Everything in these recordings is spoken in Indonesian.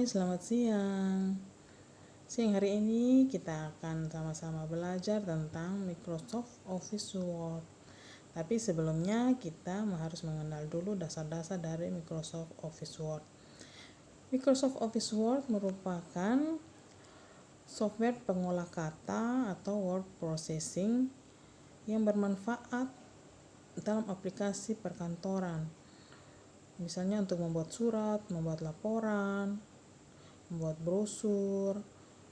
selamat siang. Siang hari ini kita akan sama-sama belajar tentang Microsoft Office Word. Tapi sebelumnya kita harus mengenal dulu dasar-dasar dari Microsoft Office Word. Microsoft Office Word merupakan software pengolah kata atau word processing yang bermanfaat dalam aplikasi perkantoran. Misalnya untuk membuat surat, membuat laporan, membuat brosur,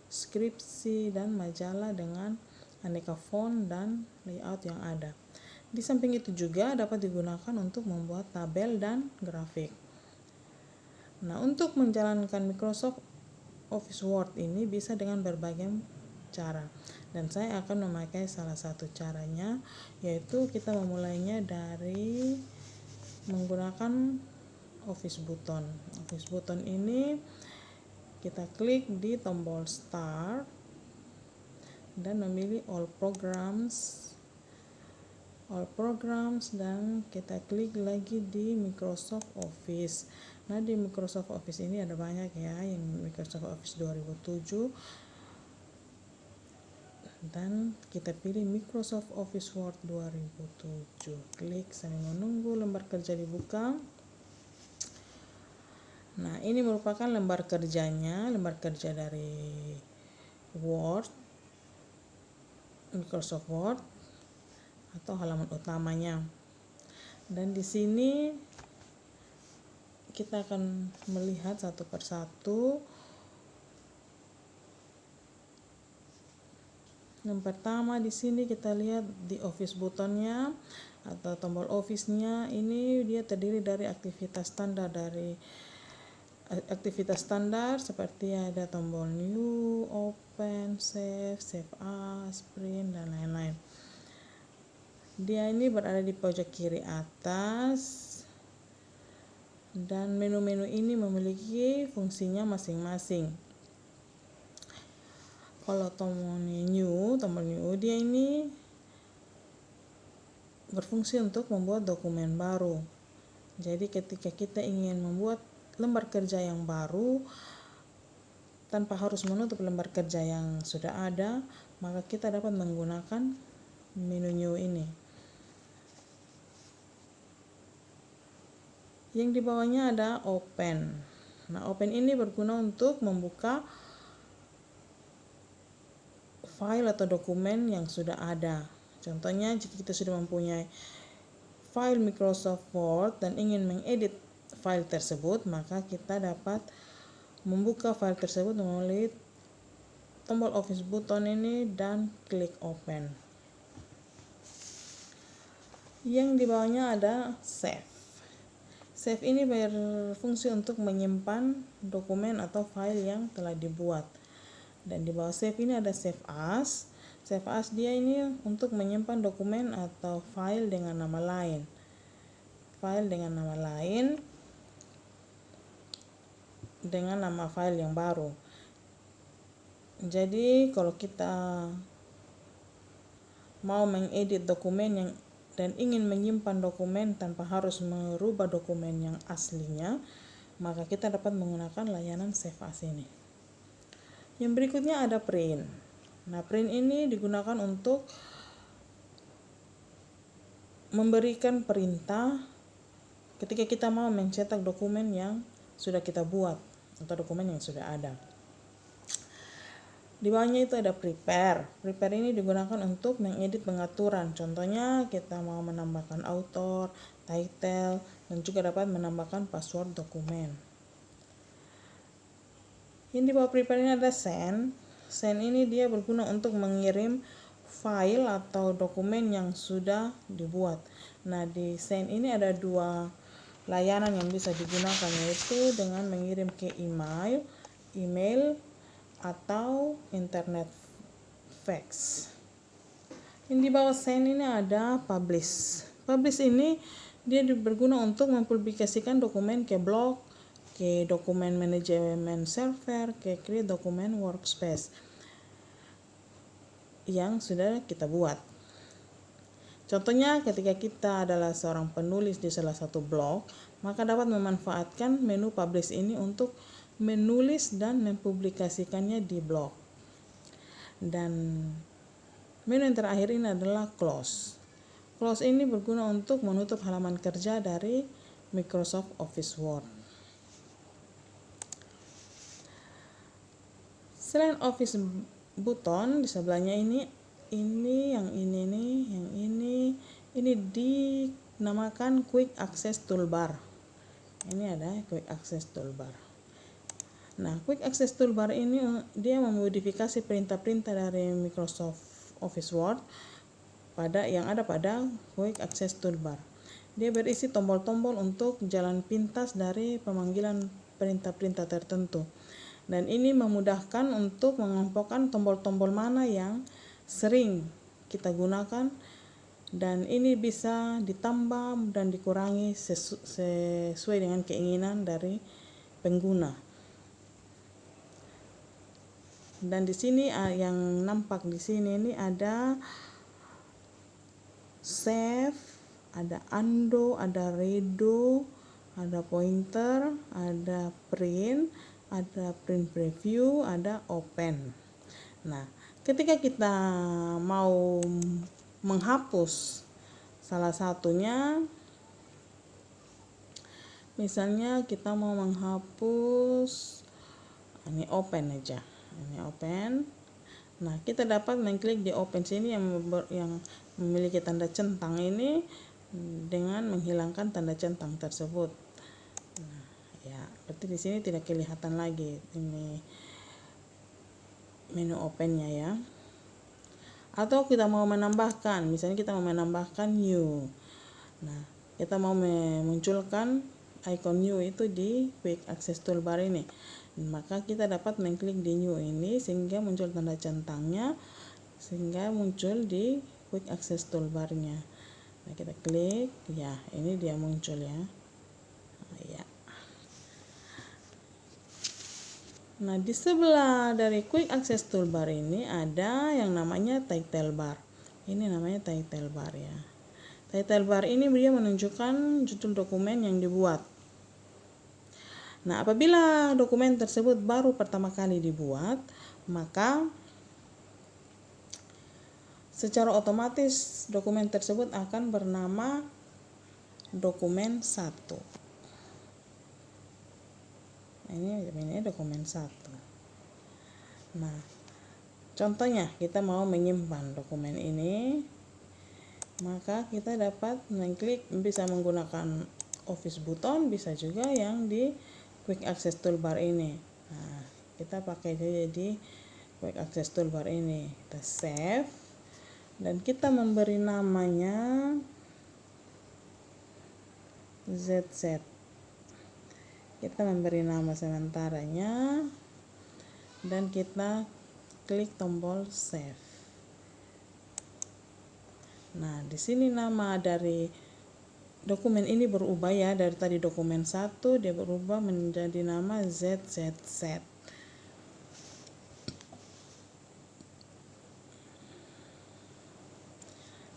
skripsi, dan majalah dengan aneka font dan layout yang ada. Di samping itu juga dapat digunakan untuk membuat tabel dan grafik. Nah, untuk menjalankan Microsoft Office Word ini bisa dengan berbagai cara. Dan saya akan memakai salah satu caranya, yaitu kita memulainya dari menggunakan Office button. Office button ini kita klik di tombol Start dan memilih All Programs dan kita klik lagi di Microsoft Office. Nah, di Microsoft Office ini ada banyak ya, yang Microsoft Office 2007 dan kita pilih Microsoft Office Word 2007. Klik sambil menunggu lembar kerja dibuka. Nah, ini merupakan lembar kerja dari Word, Microsoft Word atau halaman utamanya. Dan di sini kita akan melihat satu persatu. Yang pertama di sini kita lihat di Office buttonnya atau tombol Office-nya, ini dia terdiri dari aktivitas standar seperti ada tombol New, Open, Save As, Print, dan lain-lain. Dia ini berada di pojok kiri atas dan menu-menu ini memiliki fungsinya masing-masing. Kalau tombol New dia ini berfungsi untuk membuat dokumen baru. Jadi ketika kita ingin membuat lembar kerja yang baru tanpa harus menutup lembar kerja yang sudah ada, maka kita dapat menggunakan menu New ini. Yang di bawahnya ada Open. Nah, Open ini berguna untuk membuka file atau dokumen yang sudah ada. Contohnya, jika kita sudah mempunyai file Microsoft Word dan ingin mengedit file tersebut, maka kita dapat membuka file tersebut melalui tombol Office button ini dan klik Open. Yang di bawahnya ada Save. Save ini berfungsi untuk menyimpan dokumen atau file yang telah dibuat. Dan di bawah Save ini ada Save As. Save As dia ini untuk menyimpan dokumen atau file dengan nama lain. Dengan nama file yang baru. Jadi kalau kita mau mengedit dokumen dan ingin menyimpan dokumen tanpa harus merubah dokumen yang aslinya, maka kita dapat menggunakan layanan Save As ini. Yang berikutnya ada Print. Nah, Print ini digunakan untuk memberikan perintah ketika kita mau mencetak dokumen yang sudah kita buat atau dokumen yang sudah ada. Di bawahnya itu ada Prepare. Prepare ini digunakan untuk mengedit pengaturan. Contohnya kita mau menambahkan author, title, dan juga dapat menambahkan password dokumen. Yang di bawah Prepare ini ada Send. Send ini dia berguna untuk mengirim file atau dokumen yang sudah dibuat. Nah, di Send ini ada dua layanan yang bisa digunakan, yaitu dengan mengirim ke email atau internet fax. Yang di bawah Send ini ada Publish. Publish ini dia berguna untuk mempublikasikan dokumen ke blog, ke dokumen manajemen server, ke create dokumen workspace yang sudah kita buat. Contohnya ketika kita adalah seorang penulis di salah satu blog, maka dapat memanfaatkan menu Publish ini untuk menulis dan mempublikasikannya di blog. Dan menu yang terakhir ini adalah close. Close ini berguna untuk menutup halaman kerja dari Microsoft Office Word. Selain Office button, di sebelahnya ini dinamakan Quick Access Toolbar. Ini ada Quick Access Toolbar. Nah, Quick Access Toolbar ini dia memodifikasi perintah-perintah dari Microsoft Office Word yang ada pada Quick Access Toolbar. Dia berisi tombol-tombol untuk jalan pintas dari pemanggilan perintah-perintah tertentu. Dan ini memudahkan untuk mengelompokkan tombol-tombol mana yang sering kita gunakan, dan ini bisa ditambah dan dikurangi sesuai dengan keinginan dari pengguna. Dan di sini yang nampak di sini ini ada save, ada undo, ada redo, ada pointer, ada print, ada print preview, ada open. Nah, ketika kita mau menghapus salah satunya, misalnya kita mau menghapus ini open aja, ini open. Nah, kita dapat mengklik di open sini yang memiliki tanda centang ini dengan menghilangkan tanda centang tersebut. Nah, ya, berarti di sini tidak kelihatan lagi ini menu opennya ya. Atau kita mau menambahkan, misalnya kita mau menambahkan new. Nah, kita mau memunculkan icon new itu di Quick Access Toolbar ini. Maka kita dapat mengklik di new ini sehingga muncul tanda centangnya, sehingga muncul di Quick Access Toolbarnya. Nah, kita klik, ya, ini dia muncul ya. Nah, di sebelah dari Quick Access Toolbar ini ada yang namanya title bar. Ini namanya title bar ya. Title bar ini dia menunjukkan judul dokumen yang dibuat. Nah, apabila dokumen tersebut baru pertama kali dibuat, maka secara otomatis dokumen tersebut akan bernama dokumen 1. Ini dokumen 1. Nah, contohnya kita mau menyimpan dokumen ini, maka kita dapat mengklik, bisa menggunakan Office button, bisa juga yang di Quick Access Toolbar ini. Nah, kita pakai saja di Quick Access Toolbar ini. Kita save dan kita memberi namanya ZZ. Kita memberi nama sementaranya dan kita klik tombol save. Nah, di sini nama dari dokumen ini berubah ya, dari tadi dokumen 1 dia berubah menjadi nama ZZZ.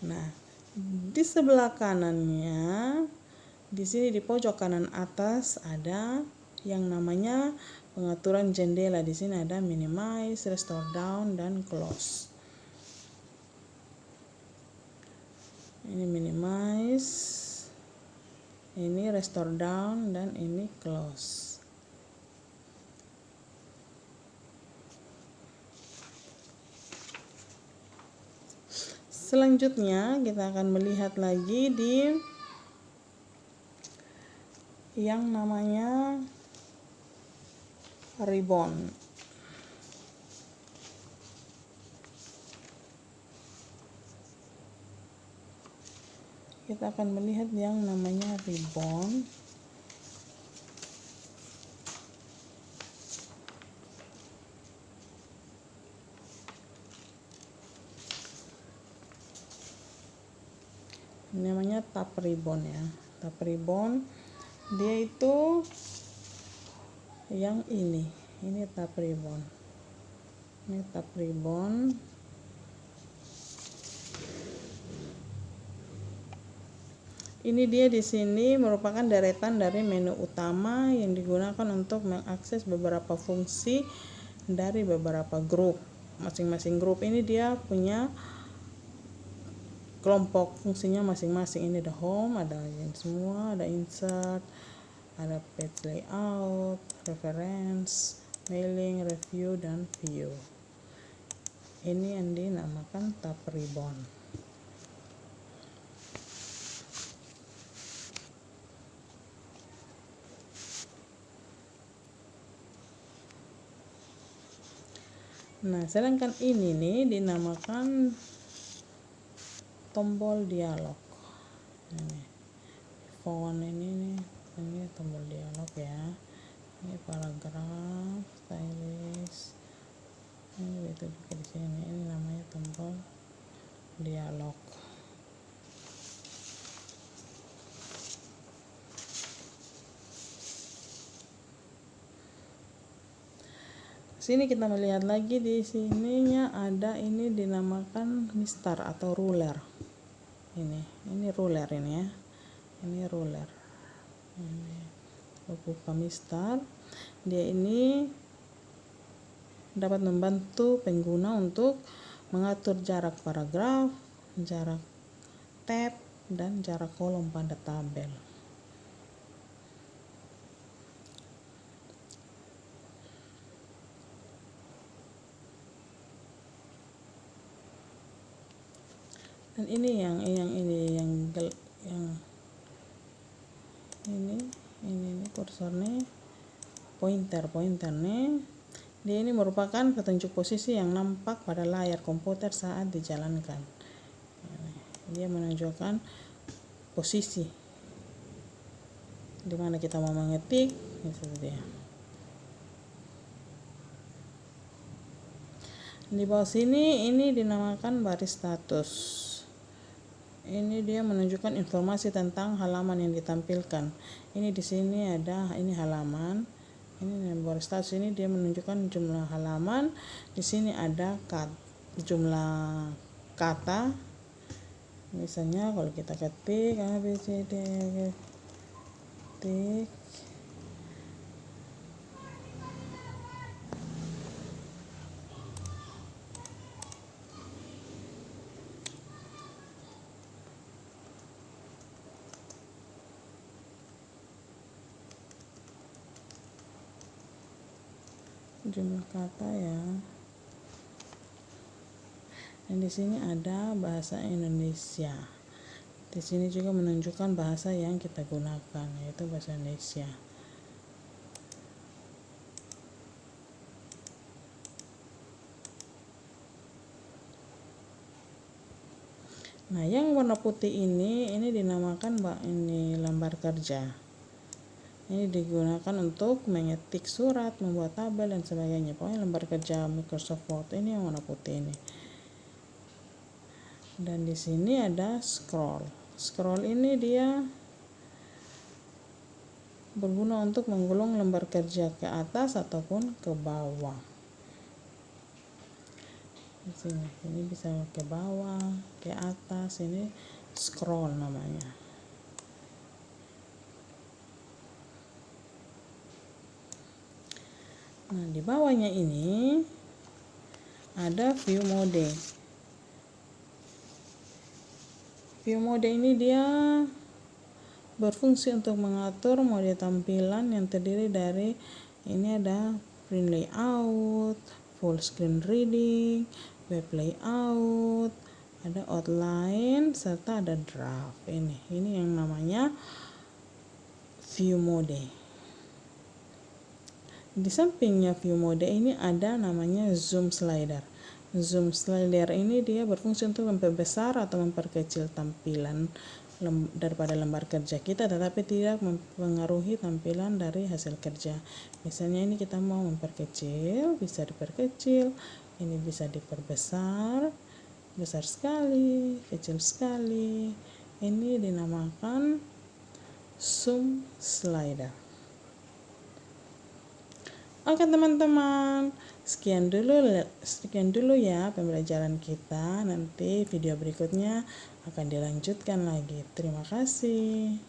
Nah, di sebelah kanannya, di sini di pojok kanan atas ada yang namanya pengaturan jendela. Di sini ada minimize, restore down, dan close. Ini minimize, ini restore down, dan ini close. Selanjutnya kita akan melihat lagi di yang namanya ribbon. Kita akan melihat yang namanya ribbon. Ini namanya tab ribbon ya. Tab ribbon dia itu yang ini tab ribbon. Ini tab ribbon. Ini dia di sini merupakan deretan dari menu utama yang digunakan untuk mengakses beberapa fungsi dari beberapa grup. Masing-masing grup ini dia punya kelompok fungsinya masing-masing. Ini ada home, ada yang semua, ada insert, ada page layout, reference, mailing, review, dan view. Ini yang dinamakan tab ribbon. Nah, sedangkan ini nih dinamakan tombol dialog. Ini font ini tombol dialog ya. Ini paragraf, stylist. Ini itu juga di sini. Ini namanya tombol dialog. Sini kita melihat lagi di sininya ada ini dinamakan mistar atau ruler. Ini ruler ini ya. Ini ruler. Ini buka mistar. Dia ini dapat membantu pengguna untuk mengatur jarak paragraf, jarak tab, dan jarak kolom pada tabel. Dan ini yang ini kursornya pointer nih. Dia ini merupakan petunjuk posisi yang nampak pada layar komputer saat dijalankan. Dia menunjukkan posisi di mana kita mau mengetik, itu dia. Di bawah sini ini dinamakan baris status. Ini dia menunjukkan informasi tentang halaman yang ditampilkan. Ini di sini ada ini halaman. Ini baris status ini dia menunjukkan jumlah halaman. Di sini ada jumlah kata. Misalnya kalau kita ketik A B C D ketik jumlah kata ya. Dan di sini ada bahasa Indonesia. Di sini juga menunjukkan bahasa yang kita gunakan, yaitu bahasa Indonesia. Nah, yang warna putih ini dinamakan ini lembar kerja. Ini digunakan untuk mengetik surat, membuat tabel, dan sebagainya. Pokoknya lembar kerja Microsoft Word ini yang warna putih ini. Dan di sini ada scroll. Scroll ini dia berguna untuk menggulung lembar kerja ke atas ataupun ke bawah. Di sini, ini bisa ke bawah, ke atas. Ini scroll namanya. Nah, di bawahnya ini ada view mode. View mode ini dia berfungsi untuk mengatur mode tampilan yang terdiri dari ini ada print layout, full screen reading, web layout, ada outline, serta ada draft. Ini yang namanya view mode. Di sampingnya view mode ini ada namanya zoom slider. Zoom slider ini dia berfungsi untuk memperbesar atau memperkecil tampilan daripada lembar kerja kita, tetapi tidak mempengaruhi tampilan dari hasil kerja. Misalnya ini kita mau memperkecil, bisa diperkecil, ini bisa diperbesar, besar sekali, kecil sekali. Ini dinamakan zoom slider. Oke teman-teman, sekian dulu ya pembelajaran kita. Nanti video berikutnya akan dilanjutkan lagi. Terima kasih.